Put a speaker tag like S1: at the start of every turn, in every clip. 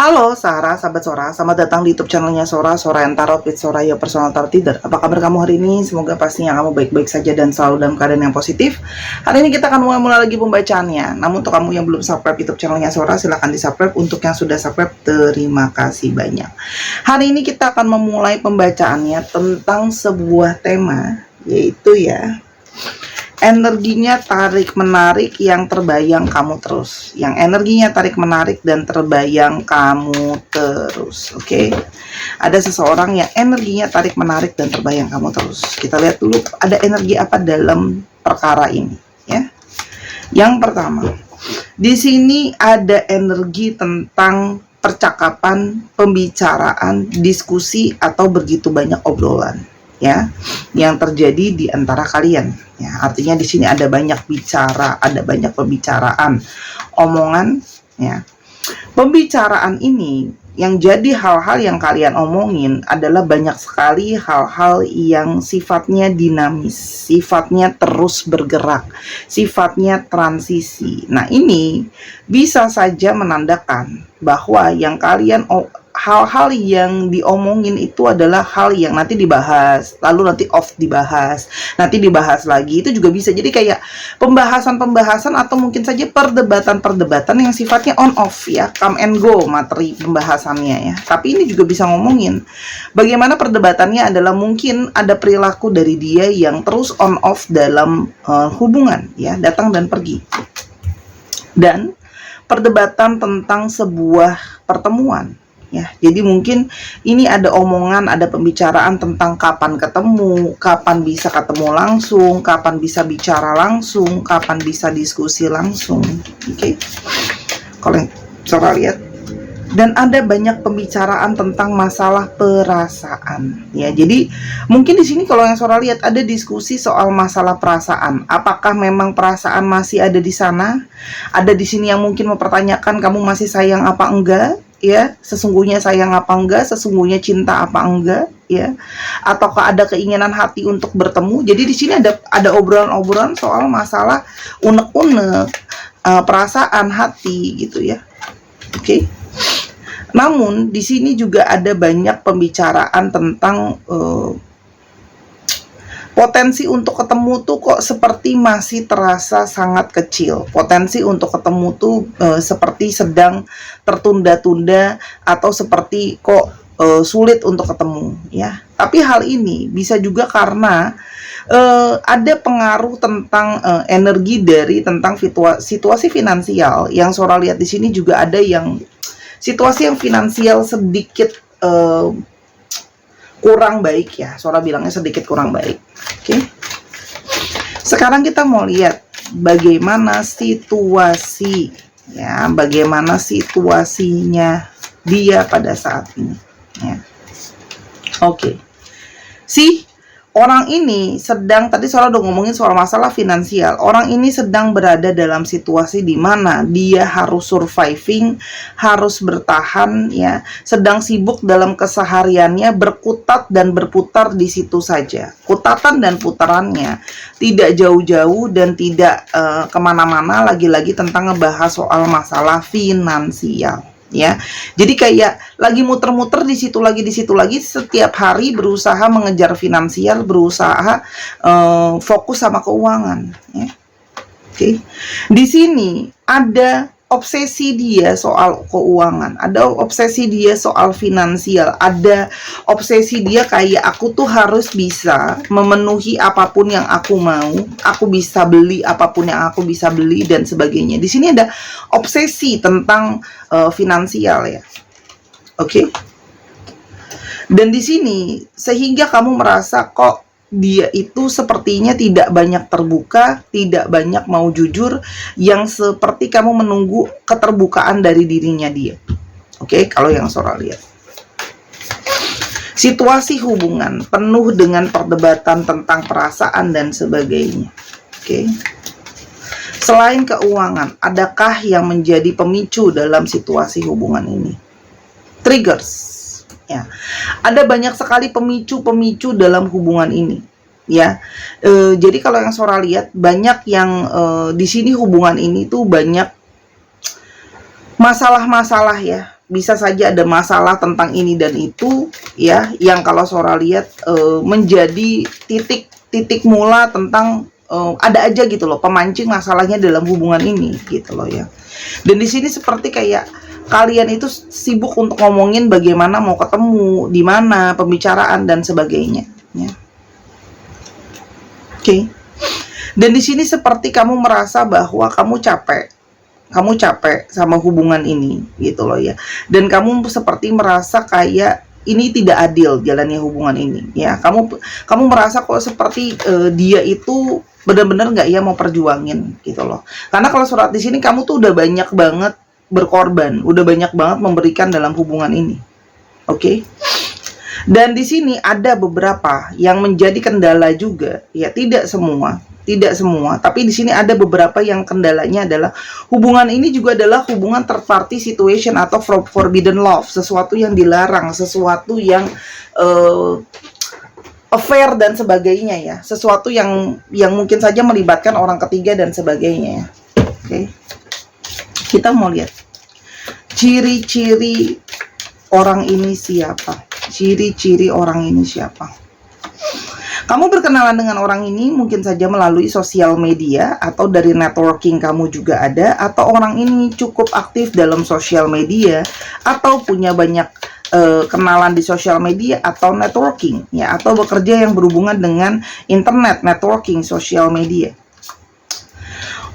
S1: Halo Sarah, sahabat Sora, selamat datang di YouTube channelnya Sora, Sora yang Tarot with Sora, your personal tarot reader. Apa kabar kamu hari ini? Semoga pastinya kamu baik-baik saja dan selalu dalam keadaan yang positif. Hari ini kita akan mulai lagi pembacaannya. Namun untuk kamu yang belum subscribe YouTube channelnya Sora, silahkan di subscribe. Untuk yang sudah subscribe, terima kasih banyak. Hari ini kita akan memulai pembacaannya tentang sebuah tema, yaitu energinya tarik-menarik yang terbayang kamu terus. Yang energinya tarik-menarik dan terbayang kamu terus. Oke. Ada seseorang yang energinya tarik-menarik dan terbayang kamu terus. Kita lihat dulu ada energi apa dalam perkara ini, ya. Yang pertama, di sini ada energi tentang percakapan, pembicaraan, diskusi atau begitu banyak obrolan, ya, yang terjadi di antara kalian. Ya, artinya di sini ada banyak bicara, ada banyak pembicaraan, omongan, ya. Pembicaraan ini yang jadi hal-hal yang kalian omongin adalah banyak sekali hal-hal yang sifatnya dinamis, sifatnya terus bergerak, sifatnya transisi. Nah, ini bisa saja menandakan bahwa yang kalian hal-hal yang diomongin itu adalah hal yang nanti dibahas, lalu nanti off dibahas, nanti dibahas lagi. Itu juga bisa jadi kayak pembahasan-pembahasan atau mungkin saja perdebatan-perdebatan yang sifatnya on off, ya, come and go materi pembahasannya, ya. Tapi ini juga bisa ngomongin bagaimana perdebatannya adalah mungkin ada perilaku dari dia yang terus on off dalam hubungan, ya, datang dan pergi. Dan perdebatan tentang sebuah pertemuan. Ya, jadi mungkin ini ada omongan, ada pembicaraan tentang kapan ketemu, kapan bisa ketemu langsung, kapan bisa bicara langsung, kapan bisa diskusi langsung. Oke. Kalau Sora lihat, dan ada banyak pembicaraan tentang masalah perasaan, ya. Jadi mungkin di sini kalau yang Sora lihat ada diskusi soal masalah perasaan. Apakah memang perasaan masih ada di sana? Ada di sini yang mungkin mempertanyakan kamu masih sayang apa enggak? Ya, sesungguhnya sayang apa enggak, sesungguhnya cinta apa enggak, ya, ataukah ada keinginan hati untuk bertemu. Jadi di sini ada obrolan-obrolan soal masalah unek-unek, perasaan hati gitu, ya. Oke. Namun di sini juga ada banyak pembicaraan tentang potensi untuk ketemu tuh kok seperti masih terasa sangat kecil. Potensi untuk ketemu tuh seperti sedang tertunda-tunda atau seperti kok sulit untuk ketemu, ya. Tapi hal ini bisa juga karena ada pengaruh tentang energi dari tentang situasi finansial. Yang Sora lihat di sini juga ada yang situasi yang finansial sedikit kurang baik, ya. Sora bilangnya sedikit kurang baik. Oke. Sekarang kita mau lihat bagaimana situasi, ya, bagaimana situasinya dia pada saat ini, ya. Oke. Orang ini sedang, tadi Sora udah ngomongin soal masalah finansial. Orang ini sedang berada dalam situasi di mana dia harus surviving, harus bertahan, ya. Sedang sibuk dalam kesehariannya, berkutat dan berputar di situ saja. Kutatan dan putarannya tidak jauh-jauh dan tidak kemana-mana, lagi-lagi tentang ngebahas soal masalah finansial, ya. Jadi kayak lagi muter-muter di situ lagi, setiap hari berusaha mengejar finansial, berusaha fokus sama keuangan, ya. Oke. Di sini ada obsesi dia soal keuangan, ada obsesi dia soal finansial, ada obsesi dia kayak aku tuh harus bisa memenuhi apapun yang aku mau, aku bisa beli apapun yang aku bisa beli dan sebagainya. Di sini ada obsesi tentang finansial, ya. Oke. Dan di sini sehingga kamu merasa kok dia itu sepertinya tidak banyak terbuka, tidak banyak mau jujur, yang seperti kamu menunggu keterbukaan dari dirinya dia. Oke, kalau yang Sora lihat. Situasi hubungan penuh dengan perdebatan tentang perasaan dan sebagainya. Oke. Selain keuangan, adakah yang menjadi pemicu dalam situasi hubungan ini? Triggers. Ya, ada banyak sekali pemicu-pemicu dalam hubungan ini, ya. Jadi kalau yang Sora lihat banyak yang di sini hubungan ini tuh banyak masalah-masalah, ya, bisa saja ada masalah tentang ini dan itu, ya, yang kalau Sora lihat menjadi titik mula tentang ada aja gitu loh pemancing masalahnya dalam hubungan ini gitu loh ya. Dan di sini seperti kayak kalian itu sibuk untuk ngomongin bagaimana mau ketemu, di mana, pembicaraan dan sebagainya ya. Oke. Dan di sini seperti kamu merasa bahwa kamu capek sama hubungan ini gitu loh ya. Dan kamu seperti merasa kayak ini tidak adil jalannya hubungan ini ya. Kamu merasa kok seperti dia itu benar-benar nggak ya mau perjuangin gitu loh. Karena kalau surat di sini kamu tuh udah banyak banget berkorban, udah banyak banget memberikan dalam hubungan ini. Oke. Dan di sini ada beberapa yang menjadi kendala juga ya, tidak semua, tapi di sini ada beberapa yang kendalanya adalah hubungan ini juga adalah hubungan third party situation atau forbidden love, sesuatu yang dilarang, sesuatu yang affair dan sebagainya ya, sesuatu yang mungkin saja melibatkan orang ketiga dan sebagainya ya. Oke. Kita mau lihat ciri-ciri orang ini siapa. Ciri-ciri orang ini siapa. Kamu berkenalan dengan orang ini mungkin saja melalui sosial media atau dari networking kamu juga ada, atau orang ini cukup aktif dalam sosial media atau punya banyak kenalan di sosial media atau networking ya, atau bekerja yang berhubungan dengan internet, networking, sosial media.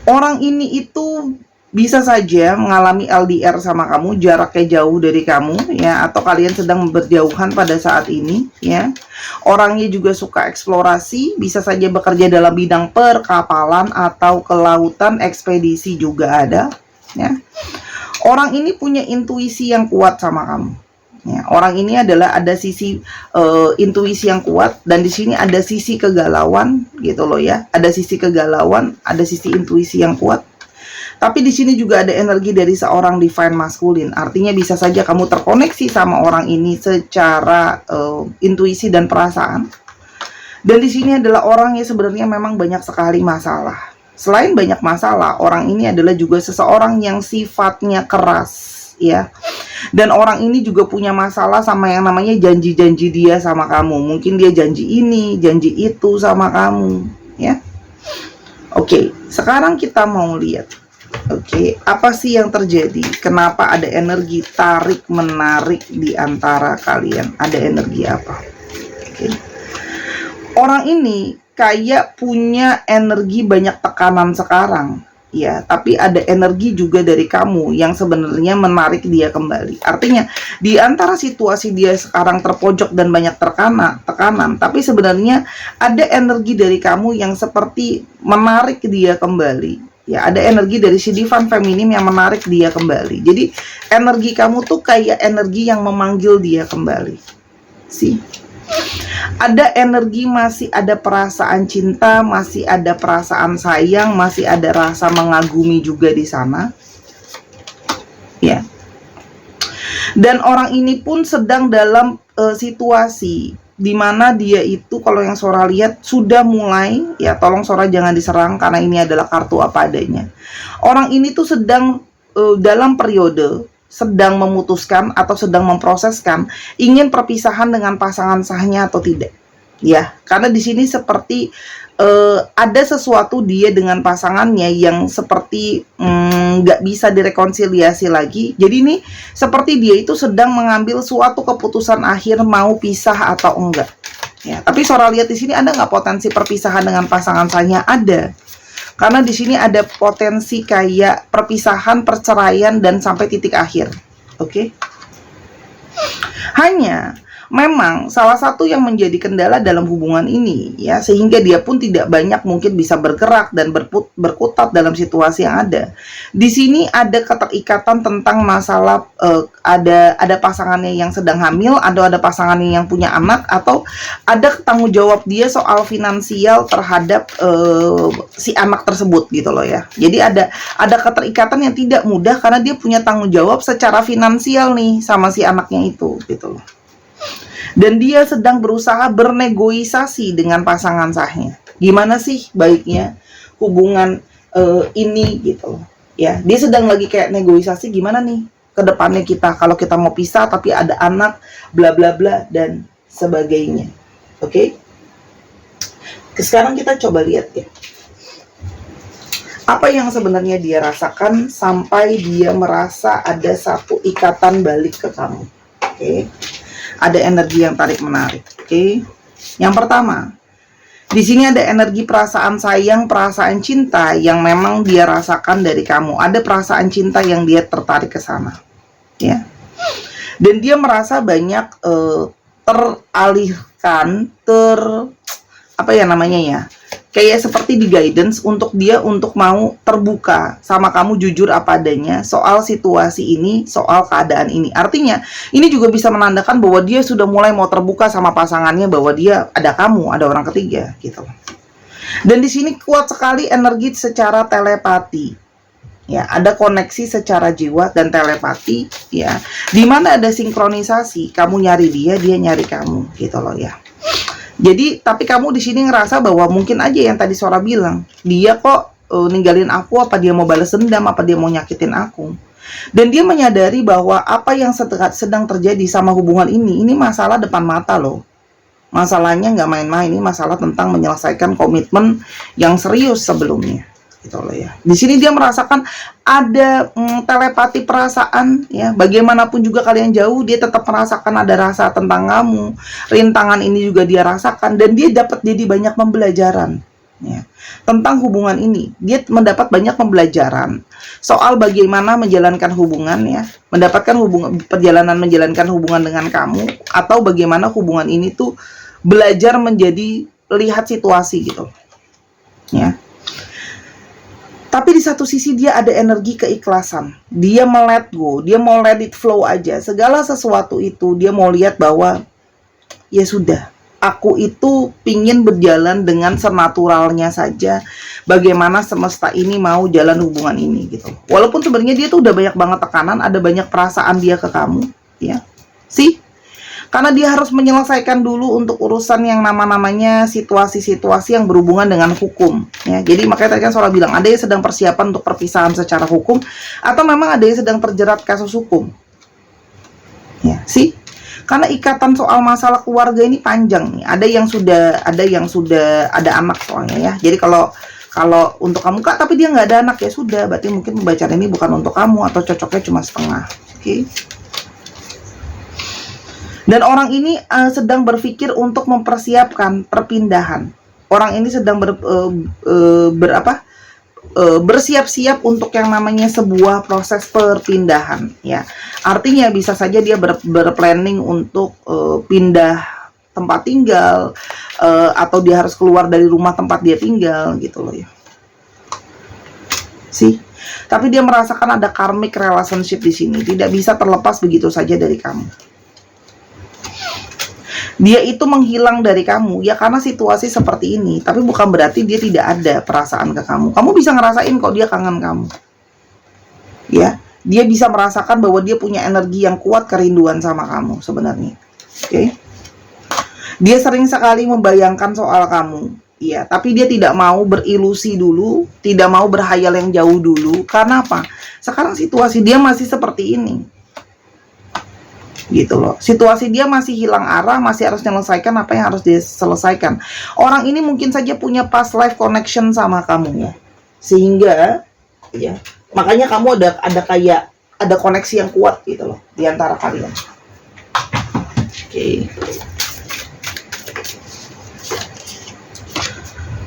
S1: Orang ini itu bisa saja mengalami LDR sama kamu, jaraknya jauh dari kamu ya, atau kalian sedang berjauhan pada saat ini ya. Orangnya juga suka eksplorasi, bisa saja bekerja dalam bidang perkapalan atau kelautan, ekspedisi juga ada ya. Orang ini punya intuisi yang kuat sama kamu. Ya, orang ini adalah ada sisi intuisi yang kuat, dan di sini ada sisi kegalauan gitu loh ya. Ada sisi kegalauan, ada sisi intuisi yang kuat. Tapi di sini juga ada energi dari seorang divine maskulin. Artinya bisa saja kamu terkoneksi sama orang ini secara intuisi dan perasaan. Dan di sini adalah orang yang sebenarnya memang banyak sekali masalah. Selain banyak masalah, orang ini adalah juga seseorang yang sifatnya keras ya. Dan orang ini juga punya masalah sama yang namanya janji-janji dia sama kamu. Mungkin dia janji ini, janji itu sama kamu ya. Oke, sekarang kita mau lihat. Oke, apa sih yang terjadi? Kenapa ada energi tarik-menarik di antara kalian? Ada energi apa? Oke. Orang ini kayak punya energi banyak tekanan sekarang, ya. Tapi ada energi juga dari kamu yang sebenarnya menarik dia kembali. Artinya, di antara situasi dia sekarang terpojok dan banyak tekanan, tapi sebenarnya ada energi dari kamu yang seperti menarik dia kembali. Ya, ada energi dari si divine feminim yang menarik dia kembali. Jadi energi kamu tuh kayak energi yang memanggil dia kembali. Sih. Ada energi, masih ada perasaan cinta, masih ada perasaan sayang, masih ada rasa mengagumi juga di sana. Ya. Dan orang ini pun sedang dalam situasi di mana dia itu, kalau yang Sora lihat, sudah mulai ya, tolong Sora jangan diserang karena ini adalah kartu apa adanya. Orang ini tuh sedang dalam periode sedang memutuskan atau sedang memproseskan ingin perpisahan dengan pasangan sahnya atau tidak ya, karena di sini seperti ada sesuatu dia dengan pasangannya yang seperti nggak bisa direkonsiliasi lagi. Jadi ini seperti dia itu sedang mengambil suatu keputusan akhir mau pisah atau enggak. Ya, tapi Sora lihat di sini ada nggak potensi perpisahan dengan pasangan saya? Ada. Karena di sini ada potensi kayak perpisahan, perceraian dan sampai titik akhir. Oke. Hanya memang salah satu yang menjadi kendala dalam hubungan ini ya, sehingga dia pun tidak banyak mungkin bisa bergerak dan berkutat dalam situasi yang ada. Di sini ada keterikatan tentang masalah ada pasangannya yang sedang hamil, atau ada pasangannya yang punya anak, atau ada tanggung jawab dia soal finansial terhadap si anak tersebut gitu loh ya. Jadi ada keterikatan yang tidak mudah karena dia punya tanggung jawab secara finansial nih sama si anaknya itu gitu loh. Dan dia sedang berusaha bernegosiasi dengan pasangan sahnya. Gimana sih baiknya hubungan ini gitu ya. Dia sedang lagi kayak negosiasi, gimana nih kedepannya kita, kalau kita mau pisah tapi ada anak, bla bla bla dan sebagainya. Oke? Sekarang kita coba lihat ya, apa yang sebenarnya dia rasakan sampai dia merasa ada satu ikatan balik ke kamu. Oke? Ada energi yang tarik menarik. Oke? Yang pertama, di sini ada energi perasaan sayang, perasaan cinta yang memang dia rasakan dari kamu. Ada perasaan cinta yang dia tertarik ke sana, ya. Dan dia merasa banyak teralihkan, apa ya namanya ya? Kayak seperti di guidance untuk dia untuk mau terbuka sama kamu, jujur apa adanya soal situasi ini, soal keadaan ini. Artinya, ini juga bisa menandakan bahwa dia sudah mulai mau terbuka sama pasangannya, bahwa dia ada kamu, ada orang ketiga gitu. Dan di sini kuat sekali energi secara telepati. Ya, ada koneksi secara jiwa dan telepati ya. Di mana ada sinkronisasi, kamu nyari dia, dia nyari kamu gitu loh ya. Jadi, tapi kamu di sini ngerasa bahwa mungkin aja yang tadi Sora bilang, dia kok ninggalin aku, apa dia mau balas dendam, apa dia mau nyakitin aku. Dan dia menyadari bahwa apa yang sedang terjadi sama hubungan ini masalah depan mata loh. Masalahnya nggak main-main, ini masalah tentang menyelesaikan komitmen yang serius sebelumnya. Gitu loh ya. Di sini dia merasakan ada telepati perasaan ya. Bagaimanapun juga kalian jauh, dia tetap merasakan ada rasa tentang kamu. Rintangan ini juga dia rasakan dan dia dapat jadi banyak pembelajaran ya. Tentang hubungan ini, dia mendapat banyak pembelajaran soal bagaimana menjalankan hubungan ya, mendapatkan perjalanan menjalankan hubungan dengan kamu, atau bagaimana hubungan ini tuh belajar menjadi lihat situasi gitu ya. Tapi di satu sisi dia ada energi keikhlasan. Dia mau let go, dia mau let it flow aja. Segala sesuatu itu dia mau lihat bahwa ya sudah, aku itu pingin berjalan dengan senaturalnya saja. Bagaimana semesta ini mau jalan hubungan ini gitu. Walaupun sebenarnya dia tuh udah banyak banget tekanan, ada banyak perasaan dia ke kamu, ya. Karena dia harus menyelesaikan dulu untuk urusan yang namanya situasi-situasi yang berhubungan dengan hukum ya. Jadi makanya tadi kan Sora bilang ada yang sedang persiapan untuk perpisahan secara hukum, atau memang ada yang sedang terjerat kasus hukum ya. Karena ikatan soal masalah keluarga ini panjang nih. Ada yang sudah ada anak soalnya ya. Jadi kalau untuk kamu Kak, tapi dia nggak ada anak, ya sudah, berarti mungkin pembacaan ini bukan untuk kamu, atau cocoknya cuma setengah. Oke. Dan orang ini sedang berpikir untuk mempersiapkan perpindahan. Orang ini sedang bersiap-siap untuk yang namanya sebuah proses perpindahan ya. Artinya bisa saja dia berplanning untuk pindah tempat tinggal, atau dia harus keluar dari rumah tempat dia tinggal gitu loh ya. Tapi dia merasakan ada karmic relationship di sini, tidak bisa terlepas begitu saja dari kamu. Dia itu menghilang dari kamu ya karena situasi seperti ini, tapi bukan berarti dia tidak ada perasaan ke kamu. Kamu bisa ngerasain kok dia kangen kamu. Ya, dia bisa merasakan bahwa dia punya energi yang kuat, kerinduan sama kamu sebenarnya. Oke. Dia sering sekali membayangkan soal kamu. Ya, tapi dia tidak mau berilusi dulu, tidak mau berhayal yang jauh dulu. Karena apa? Sekarang situasi dia masih seperti ini. Gitu loh. Situasi dia masih hilang arah, masih harus menyelesaikan apa yang harus diselesaikan. Orang ini mungkin saja punya past life connection sama kamu ya. Sehingga ya, makanya kamu ada kayak ada koneksi yang kuat gitu loh di antara kalian. Oke.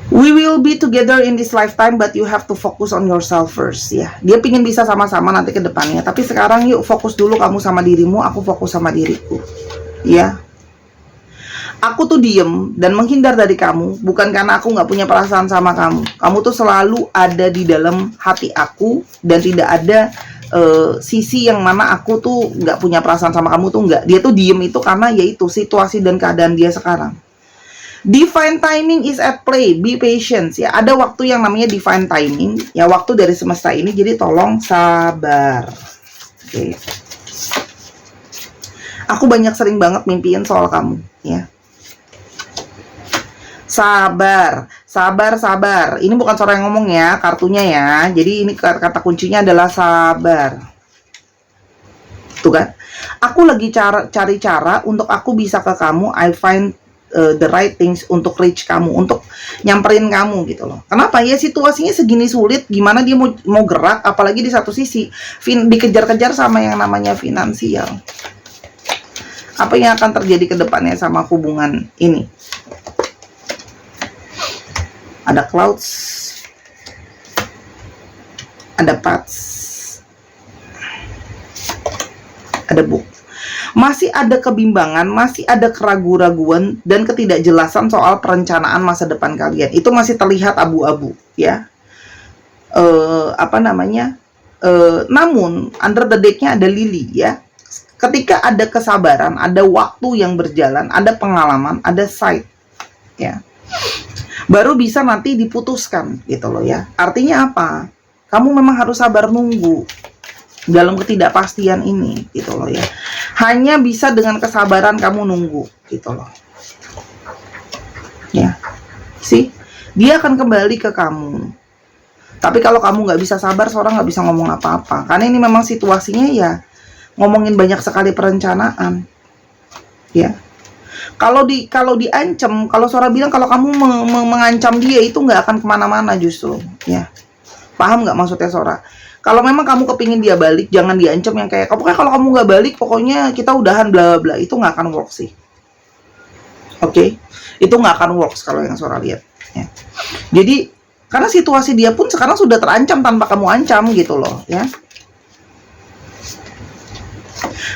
S1: We will be together in this lifetime, but you have to focus on yourself first ya. Dia pingin bisa sama-sama nanti ke depannya, tapi sekarang yuk fokus dulu kamu sama dirimu, aku fokus sama diriku ya. Aku tuh diem dan menghindar dari kamu bukan karena aku nggak punya perasaan sama kamu. Kamu tuh selalu ada di dalam hati aku, dan tidak ada sisi yang mana aku tuh nggak punya perasaan sama kamu tuh nggak. Dia tuh diem itu karena yaitu situasi dan keadaan dia sekarang. Divine timing is at play, be patient ya. Ada waktu yang namanya divine timing ya, waktu dari semesta ini, jadi tolong sabar. Oke. Aku banyak sering banget mimpiin soal kamu ya. Sabar, sabar, sabar. Ini bukan Sora yang ngomong ya, kartunya ya. Jadi ini kata kuncinya adalah sabar. Tuh kan, aku lagi cari cara untuk aku bisa ke kamu. I find the right things untuk reach kamu, untuk nyamperin kamu gitu loh. Kenapa ya, situasinya segini sulit, gimana dia mau gerak, apalagi di satu sisi dikejar-kejar sama yang namanya finansial. Apa yang akan terjadi ke depannya sama hubungan ini? Ada clouds, ada paths, ada book. Masih ada kebimbangan, masih ada keraguan-raguan dan ketidakjelasan soal perencanaan masa depan kalian. Itu masih terlihat abu-abu, ya. Namun under the deck-nya ada lily, ya. Ketika ada kesabaran, ada waktu yang berjalan, ada pengalaman, ada sight, ya. Baru bisa nanti diputuskan gitu loh, ya. Artinya apa? Kamu memang harus sabar nunggu dalam ketidakpastian ini gitu loh, ya. Hanya bisa dengan kesabaran kamu nunggu gitu loh, ya. Sih, dia akan kembali ke kamu. Tapi kalau kamu nggak bisa sabar, seorang nggak bisa ngomong apa-apa. Karena ini memang situasinya ya ngomongin banyak sekali perencanaan, ya. Kalau diancam, kalau seorang bilang kalau kamu mengancam dia, itu nggak akan kemana-mana justru, ya. Paham nggak maksudnya seorang? Kalau memang kamu kepingin dia balik, jangan diancam yang kayak, pokoknya kalau kamu nggak balik, pokoknya kita udahan bla bla. Itu nggak akan work sih. Oke? Itu nggak akan works kalau yang Sora lihat. Ya. Jadi, karena situasi dia pun sekarang sudah terancam tanpa kamu ancam gitu loh, ya.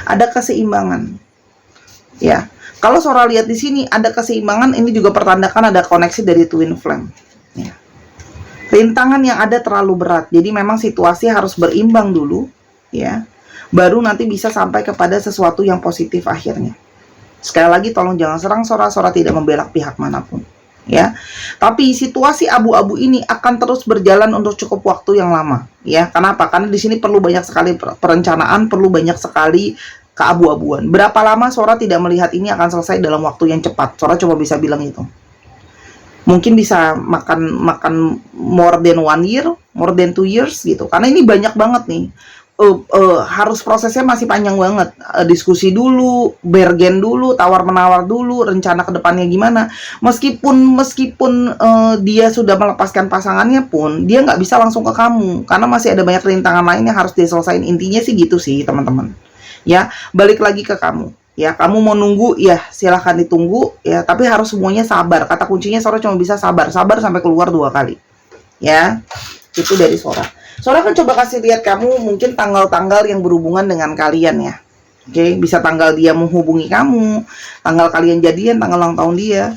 S1: Ada keseimbangan. Ya. Kalau Sora lihat di sini ada keseimbangan, ini juga pertandakan ada koneksi dari twin flame. Ya. Rintangan yang ada terlalu berat, jadi memang situasi harus berimbang dulu, ya, baru nanti bisa sampai kepada sesuatu yang positif akhirnya. Sekali lagi tolong jangan serang Sora tidak membela pihak manapun, ya. Tapi situasi abu-abu ini akan terus berjalan untuk cukup waktu yang lama, ya. Kenapa? Karena di sini perlu banyak sekali perencanaan, perlu banyak sekali keabu-abuan. Berapa lama Sora tidak melihat ini akan selesai dalam waktu yang cepat? Sora cuma bisa bilang itu. Mungkin bisa makan more than 1 year, more than 2 years gitu. Karena ini banyak banget nih. Harus prosesnya masih panjang banget. Diskusi dulu, bergen dulu, tawar-menawar dulu, rencana ke depannya gimana. Meskipun dia sudah melepaskan pasangannya pun, dia nggak bisa langsung ke kamu. Karena masih ada banyak rintangan lain yang harus diselesaikan. Intinya sih gitu sih, teman-teman. Ya, balik lagi ke kamu. Ya, kamu mau nunggu, ya silahkan ditunggu, ya, tapi harus semuanya sabar. Kata kuncinya Sora cuma bisa sabar sampai keluar 2 kali. Ya, itu dari Sora. Sora kan coba kasih lihat kamu mungkin tanggal-tanggal yang berhubungan dengan kalian, ya. Oke, bisa tanggal dia menghubungi kamu, tanggal kalian jadian, tanggal ulang tahun dia.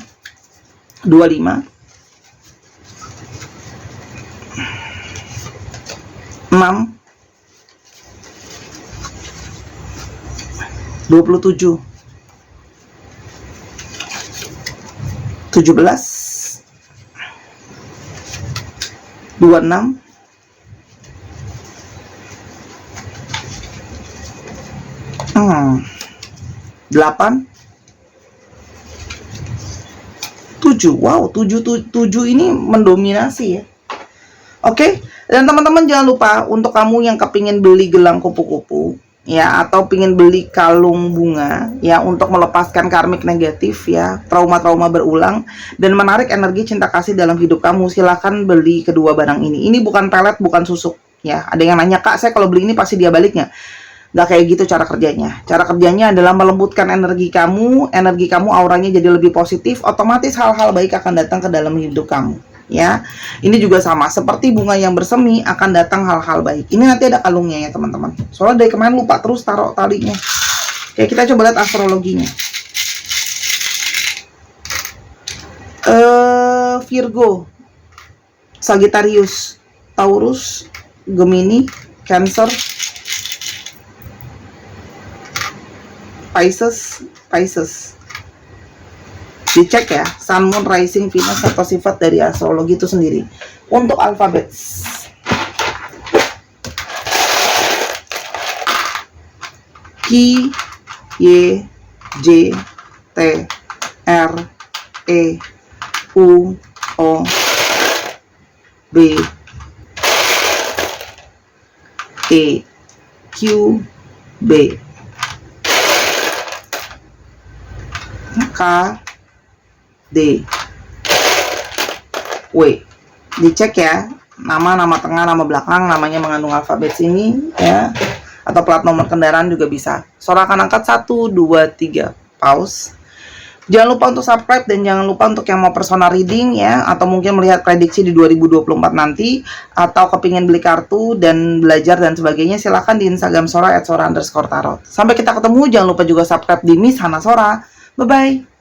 S1: 25, 6, 27, 17, 26, 8, 7. Wow, 7 ini mendominasi, ya. Oke, dan teman-teman jangan lupa untuk kamu yang kepingin beli gelang kupu-kupu, ya, atau pingin beli kalung bunga, ya, untuk melepaskan karmik negatif, ya, trauma-trauma berulang dan menarik energi cinta kasih dalam hidup kamu, silahkan beli kedua barang ini. Ini bukan pelet, bukan susuk, ya. Ada yang nanya, Kak, saya kalau beli ini pasti dia baliknya. Nggak kayak gitu cara kerjanya. Cara kerjanya adalah melembutkan energi kamu auranya jadi lebih positif, otomatis hal-hal baik akan datang ke dalam hidup kamu, ya. Ini juga sama, seperti bunga yang bersemi akan datang hal-hal baik. Ini nanti ada kalungnya, ya teman-teman. Soalnya dari kemarin lupa terus taruh talinya. Oke, kita coba lihat astrologinya. Virgo, Sagittarius, Taurus, Gemini, Cancer, Pisces. Dicek ya, Sun, Moon, Rising, Venus, atau sifat dari astrologi itu sendiri. Untuk alfabet, Q, Y, J, T, R, E, U, O, B, E, Q, B. K, D, W. Dicek ya, nama tengah, nama belakang, namanya mengandung alfabet sini ya, atau plat nomor kendaraan juga bisa. Sora akan angkat 1, 2, 3, pause. Jangan lupa untuk subscribe dan jangan lupa untuk yang mau personal reading ya, atau mungkin melihat prediksi di 2024 nanti, atau kepingin beli kartu dan belajar dan sebagainya, silahkan di Instagram Sora @sora_tarot. Sampai kita ketemu, jangan lupa juga subscribe di Miss Hana Sora. Bye-bye.